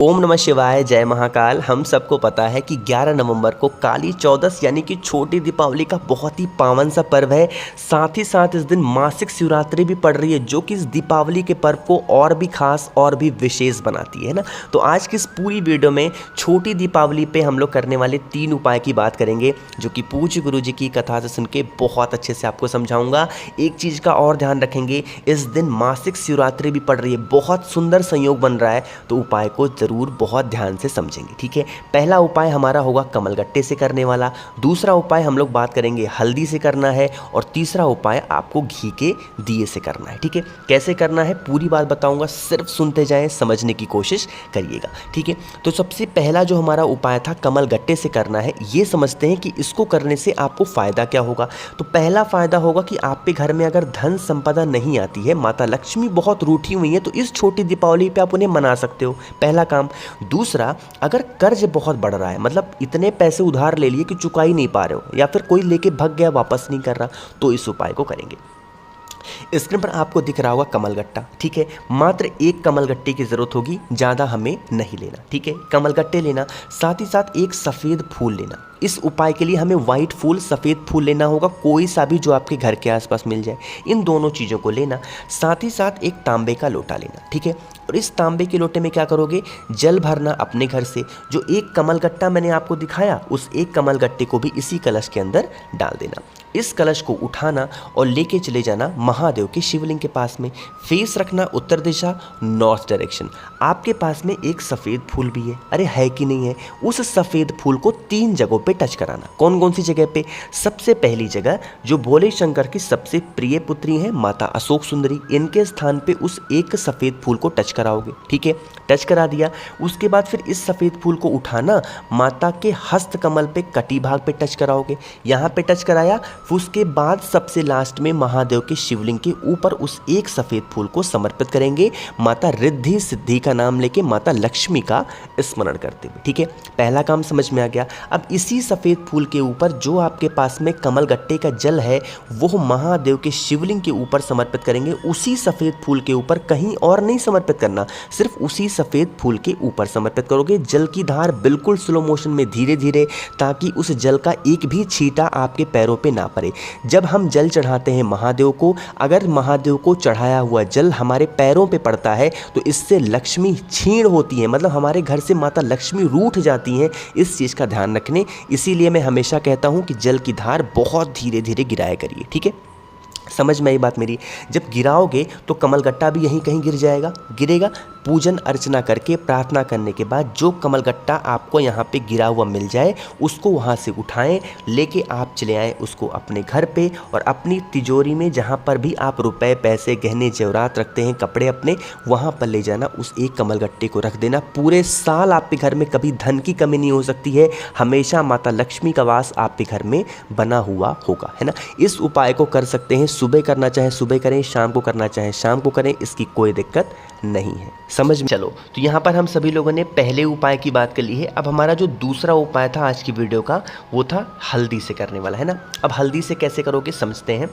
ओम नमः शिवाय, जय महाकाल। हम सबको पता है कि 11 नवंबर को काली चौदस यानी कि छोटी दीपावली का बहुत ही पावन सा पर्व है। साथ ही साथ इस दिन मासिक शिवरात्रि भी पड़ रही है, जो कि इस दीपावली के पर्व को और भी खास और भी विशेष बनाती है ना। तो आज की इस पूरी वीडियो में छोटी दीपावली पे हम लोग करने वाले 3 उपाय की बात करेंगे, जो कि पूज्य गुरु जी की कथा से सुन के बहुत अच्छे से आपको समझाऊंगा। एक चीज़ का और ध्यान रखेंगे, इस दिन मासिक शिवरात्रि भी पड़ रही है, बहुत सुंदर संयोग बन रहा है, तो उपाय को जरूर बहुत ध्यान से समझेंगे। ठीक है, पहला उपाय हमारा होगा कमलगट्टे से करने वाला, दूसरा उपाय हम लोग बात करेंगे हल्दी से करना है, और तीसरा उपाय आपको घी के दिए से करना है। ठीक है, कैसे करना है पूरी बात बताऊंगा, सिर्फ सुनते जाएं, समझने की कोशिश करिएगा। ठीक है, तो सबसे पहला जो हमारा उपाय था कमलगट्टे से करना है, ये समझते हैं कि इसको करने से आपको फायदा क्या होगा। तो पहला फायदा होगा कि आपके घर में अगर धन संपदा नहीं आती है, माता लक्ष्मी बहुत रूठी हुई है, तो इस छोटी दीपावली पे आप उन्हें मना सकते हो, पहला काम। दूसरा, अगर कर्ज बहुत बढ़ रहा है, मतलब इतने पैसे उधार ले लिए कि चुका ही नहीं पा रहे हो, या फिर कोई लेके भग गया वापस नहीं कर रहा, तो इस उपाय को करेंगे। स्क्रीन पर आपको दिख रहा होगा कमलगट्टा। ठीक है, मात्र एक कमलगट्टे की जरूरत होगी, ज़्यादा हमें नहीं लेना। ठीक है, कमलगट्टे लेना, साथ ही साथ एक सफ़ेद फूल लेना। इस उपाय के लिए हमें वाइट फूल, सफ़ेद फूल लेना होगा, कोई सा भी जो आपके घर के आसपास मिल जाए। इन दोनों चीज़ों को लेना, साथ ही साथ एक तांबे का लोटा लेना। ठीक है, और इस तांबे के लोटे में क्या करोगे, जल भरना अपने घर से। जो एक कमलगट्टा मैंने आपको दिखाया, उस एक कमलगट्टे को भी इसी कलश के अंदर डाल देना। इस कलश को उठाना और लेके चले जाना महादेव के शिवलिंग के पास में। फेस रखना उत्तर दिशा, नॉर्थ डायरेक्शन। आपके पास में एक सफ़ेद फूल भी है, अरे है कि नहीं है, उस सफ़ेद फूल को 3 जगहों पे टच कराना। कौन कौन सी जगह पे? सबसे पहली जगह जो भोले शंकर की सबसे प्रिय पुत्री हैं माता अशोक सुंदरी, इनके स्थान पे उस एक सफ़ेद फूल को टच कराओगे। ठीक है, टच करा दिया, उसके बाद फिर इस सफ़ेद फूल को उठाना, माता के हस्त कमल पे कटी भाग पे टच कराओगे। यहाँ पे टच कराया, उसके बाद सबसे लास्ट में महादेव के शिवलिंग के ऊपर उस एक सफ़ेद फूल को समर्पित करेंगे, माता रिद्धि सिद्धि का नाम लेके, माता लक्ष्मी का स्मरण करते हुए। ठीक है, पहला काम समझ में आ गया। अब इसी सफ़ेद फूल के ऊपर जो आपके पास में कमलगट्टे का जल है, वो महादेव के शिवलिंग के ऊपर समर्पित करेंगे। उसी सफ़ेद फूल के ऊपर, कहीं और नहीं समर्पित करना, सिर्फ उसी सफ़ेद फूल के ऊपर समर्पित करोगे। जल की धार बिल्कुल स्लो मोशन में, धीरे धीरे, ताकि उस जल का एक भी छींटा आपके पैरों पे ना पड़े। जब हम जल चढ़ाते हैं महादेव को, अगर महादेव को चढ़ाया हुआ जल हमारे पैरों पे पड़ता है, तो इससे लक्ष्मी क्षीण होती है, मतलब हमारे घर से माता लक्ष्मी रूठ जाती हैं। इस चीज़ का ध्यान रखने, इसीलिए मैं हमेशा कहता हूँ कि जल की धार बहुत धीरे धीरे गिराया करिए। ठीक है, समझ में आई बात मेरी? जब गिराओगे तो कमलगट्टा भी यहीं कहीं गिर जाएगा, गिरेगा। पूजन अर्चना करके, प्रार्थना करने के बाद जो कमलगट्टा आपको यहाँ पे गिरा हुआ मिल जाए, उसको वहाँ से उठाएं, लेके आप चले आएँ उसको अपने घर पे, और अपनी तिजोरी में जहाँ पर भी आप रुपए, पैसे, गहने, जेवरात रखते हैं, कपड़े अपने, वहाँ पर ले जाना, उस एक कमलगट्टे को रख देना। पूरे साल आपके घर में कभी धन की कमी नहीं हो सकती है, हमेशा माता लक्ष्मी का वास आपके घर में बना हुआ होगा, है ना। इस उपाय को कर सकते हैं, सुबह करना चाहे सुबह करें, शाम को करना चाहे शाम को करें, इसकी कोई दिक्कत नहीं है। समझ में? चलो, तो यहाँ पर हम सभी लोगों ने पहले उपाय की बात कर ली है। अब हमारा जो दूसरा उपाय था आज की वीडियो का, वो था हल्दी से करने वाला, है ना। अब हल्दी से कैसे करोगे समझते हैं।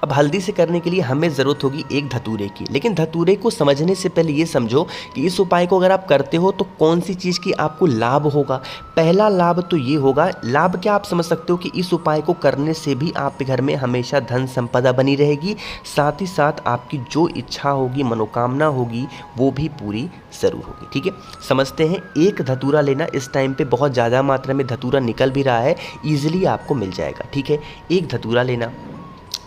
अब हल्दी से करने के लिए हमें ज़रूरत होगी एक धतूरे की, लेकिन धतूरे को समझने से पहले ये समझो कि इस उपाय को अगर आप करते हो तो कौन सी चीज़ की आपको लाभ होगा। पहला लाभ तो ये होगा, लाभ क्या आप समझ सकते हो कि इस उपाय को करने से भी आपके घर में हमेशा धन संपदा बनी रहेगी, साथ ही साथ आपकी जो इच्छा होगी, मनोकामना होगी, वो भी पूरी ज़रूर होगी। ठीक है, समझते हैं। एक धतूरा लेना, इस टाइम पे बहुत ज़्यादा मात्रा में धतूरा निकल भी रहा है, ईजिली आपको मिल जाएगा। ठीक है, एक धतूरा लेना,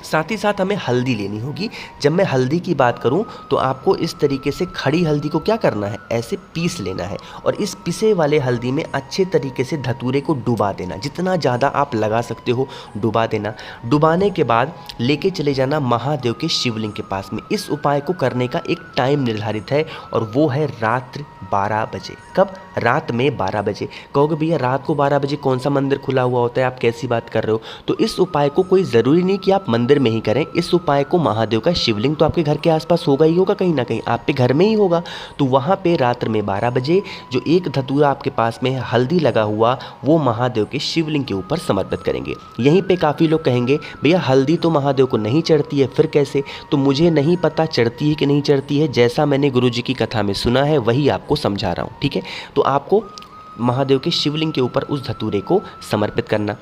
साथ ही साथ हमें हल्दी लेनी होगी। जब मैं हल्दी की बात करूं तो आपको इस तरीके से खड़ी हल्दी को क्या करना है, ऐसे पीस लेना है, और इस पिसे वाले हल्दी में अच्छे तरीके से धतूरे को डुबा देना, जितना ज़्यादा आप लगा सकते हो डुबा देना। डुबाने के बाद लेके चले जाना महादेव के शिवलिंग के पास में। इस उपाय को करने का एक टाइम निर्धारित है, और वो है रात्रि 12 बजे। कब? रात में 12 बजे। कहोगे भैया रात को 12 बजे कौन सा मंदिर खुला हुआ होता है, आप कैसी बात कर रहे हो? तो इस उपाय को कोई ज़रूरी नहीं कि आप मंदिर मंदिर में ही करें। इस उपाय को महादेव का शिवलिंग तो आपके घर के आसपास होगा ही होगा, कहीं ना कहीं आपके घर में ही होगा, तो वहाँ पे रात्र में 12 बजे जो एक धतूरा आपके पास में है हल्दी लगा हुआ, वो महादेव के शिवलिंग के ऊपर समर्पित करेंगे। यहीं पे काफ़ी लोग कहेंगे भैया हल्दी तो महादेव को नहीं चढ़ती है, फिर कैसे? तो मुझे नहीं पता चढ़ती है कि नहीं चढ़ती है, जैसा मैंने गुरुजी की कथा में सुना है वही आपको समझा रहा हूँ, ठीक है। तो आपको महादेव के शिवलिंग के ऊपर उस धतूरे को समर्पित करना।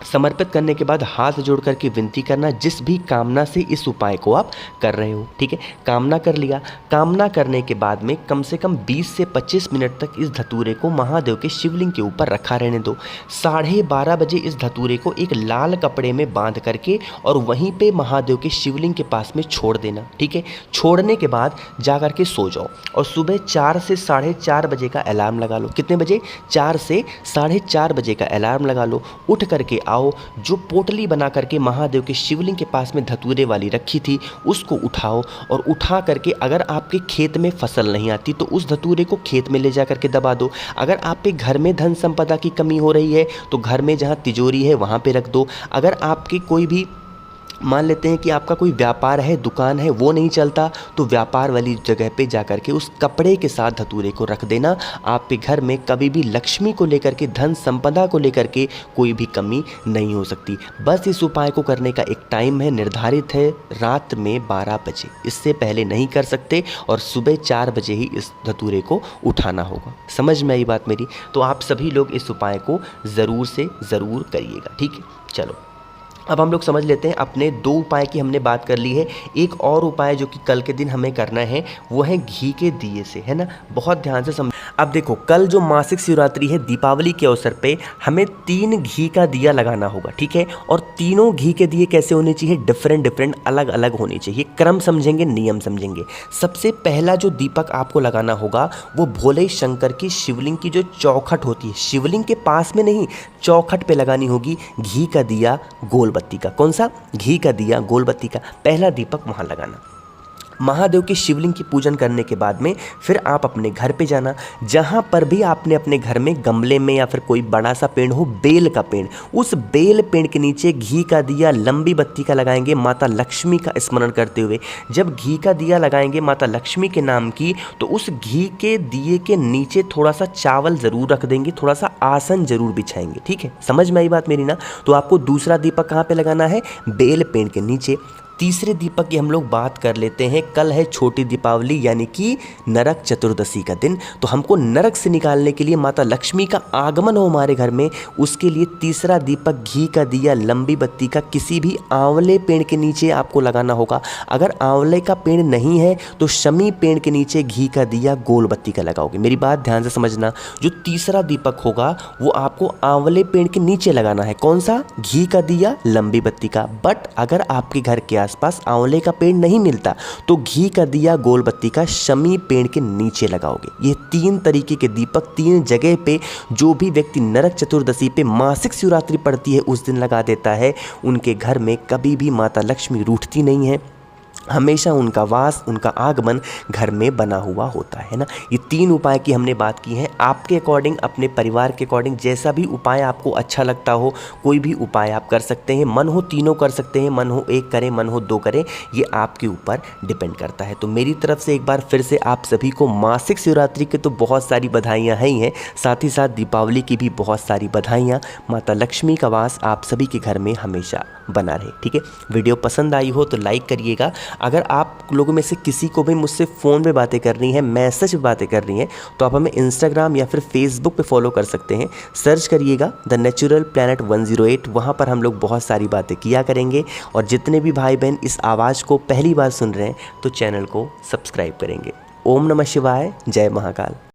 समर्पित करने के बाद हाथ जोड़ करके विनती करना, जिस भी कामना से इस उपाय को आप कर रहे हो, ठीक है। कामना कर लिया। कामना करने के बाद में कम से कम 20 से 25 मिनट तक इस धतूरे को महादेव के शिवलिंग के ऊपर रखा रहने दो। 12:30 बजे इस धतूरे को एक लाल कपड़े में बांध करके और वहीं पे महादेव के शिवलिंग के पास में छोड़ देना, ठीक है। छोड़ने के बाद जा करके सो जाओ और सुबह 4 से 4:30 बजे का अलार्म लगा लो। कितने बजे? 4 से 4:30 बजे का अलार्म लगा लो। उठ करके आओ, जो पोटली बना करके महादेव के शिवलिंग के पास में धतूरे वाली रखी थी उसको उठाओ और उठा करके अगर आपके खेत में फसल नहीं आती तो उस धतूरे को खेत में ले जा करके दबा दो। अगर आपके घर में धन संपदा की कमी हो रही है तो घर में जहाँ तिजोरी है वहाँ पे रख दो। अगर आपकी कोई भी मान लेते हैं कि आपका कोई व्यापार है, दुकान है, वो नहीं चलता, तो व्यापार वाली जगह पे जा कर के उस कपड़े के साथ धतूरे को रख देना। आपके घर में कभी भी लक्ष्मी को लेकर के, धन संपदा को लेकर के कोई भी कमी नहीं हो सकती। बस इस उपाय को करने का एक टाइम है, निर्धारित है, रात में 12 बजे, इससे पहले नहीं कर सकते और सुबह 4 बजे ही इस धतूरे को उठाना होगा। समझ में आई बात मेरी? तो आप सभी लोग इस उपाय को ज़रूर से ज़रूर करिएगा, ठीक है। चलो अब हम लोग समझ लेते हैं, अपने 2 उपाय की हमने बात कर ली है। एक और उपाय जो कि कल के दिन हमें करना है वो है घी के दिए से, है ना। बहुत ध्यान से समझ। अब देखो, कल जो मासिक शिवरात्रि है, दीपावली के अवसर पे हमें 3 घी का दिया लगाना होगा, ठीक है। और तीनों घी के दिए कैसे होने चाहिए? डिफरेंट अलग अलग होने चाहिए। क्रम समझेंगे, नियम समझेंगे। सबसे पहला जो दीपक आपको लगाना होगा वो भोले शंकर की शिवलिंग की जो चौखट होती है, शिवलिंग के पास में नहीं, चौखट पे लगानी होगी घी का दिया गोल बत्ती का। कौन सा? घी का दिया गोल बत्ती का पहला दीपक वहाँ लगाना। महादेव की शिवलिंग की पूजन करने के बाद में फिर आप अपने घर पे जाना। जहाँ पर भी आपने अपने घर में गमले में या फिर कोई बड़ा सा पेड़ हो, बेल का पेड़, उस बेल पेड़ के नीचे घी का दिया लंबी बत्ती का लगाएंगे माता लक्ष्मी का स्मरण करते हुए। जब घी का दिया लगाएंगे माता लक्ष्मी के नाम की, तो उस घी के दिए के नीचे थोड़ा सा चावल ज़रूर रख देंगे, थोड़ा सा आसन ज़रूर बिछाएंगे, ठीक है। समझ में आई बात मेरी ना? तो आपको दूसरा दीपक कहाँ पे लगाना है? बेल पेड़ के नीचे। तीसरे दीपक की हम लोग बात कर लेते हैं। कल है छोटी दीपावली यानी कि नरक चतुर्दशी का दिन, तो हमको नरक से निकालने के लिए, माता लक्ष्मी का आगमन हो हमारे घर में, उसके लिए तीसरा दीपक घी का दिया लंबी बत्ती का किसी भी आंवले पेड़ के नीचे आपको लगाना होगा। अगर आंवले का पेड़ नहीं है तो शमी पेड़ के नीचे घी का दिया गोल बत्ती का लगाओगे। मेरी बात ध्यान से समझना, जो तीसरा दीपक होगा वो आपको आंवले पेड़ के नीचे लगाना है। कौन सा? घी का दिया लंबी बत्ती का। बट अगर आपके घर के आसपास आंवले का पेड़ नहीं मिलता तो घी का दिया गोल बत्ती का शमी पेड़ के नीचे लगाओगे। ये 3 तरीके के दीपक 3 जगह पे जो भी व्यक्ति नरक चतुर्दशी पे मासिक शिवरात्रि पड़ती है उस दिन लगा देता है, उनके घर में कभी भी माता लक्ष्मी रूठती नहीं है, हमेशा उनका वास, उनका आगमन घर में बना हुआ होता है ना। ये 3 उपाय की हमने बात की है। आपके अकॉर्डिंग, अपने परिवार के अकॉर्डिंग जैसा भी उपाय आपको अच्छा लगता हो, कोई भी उपाय आप कर सकते हैं। मन हो तीनों कर सकते हैं, मन हो 1 करें, मन हो 2 करें, ये आपके ऊपर डिपेंड करता है। तो मेरी तरफ से एक बार फिर से आप सभी को मासिक शिवरात्रि के तो बहुत सारी बधाइयाँ हैं, साथ ही साथ दीपावली की भी बहुत सारी बधाइयाँ। माता लक्ष्मी का वास आप सभी के घर में हमेशा बना रहे, ठीक है। वीडियो पसंद आई हो तो लाइक करिएगा। अगर आप लोगों में से किसी को भी मुझसे फ़ोन पे बातें करनी है, मैसेज पे बातें करनी है, तो आप हमें इंस्टाग्राम या फिर फेसबुक पे फॉलो कर सकते हैं। सर्च करिएगा द नेचुरल प्लैनेट 108, वहाँ पर हम लोग बहुत सारी बातें किया करेंगे। और जितने भी भाई बहन इस आवाज़ को पहली बार सुन रहे हैं तो चैनल को सब्सक्राइब करेंगे। ओम नमः शिवाय, जय महाकाल।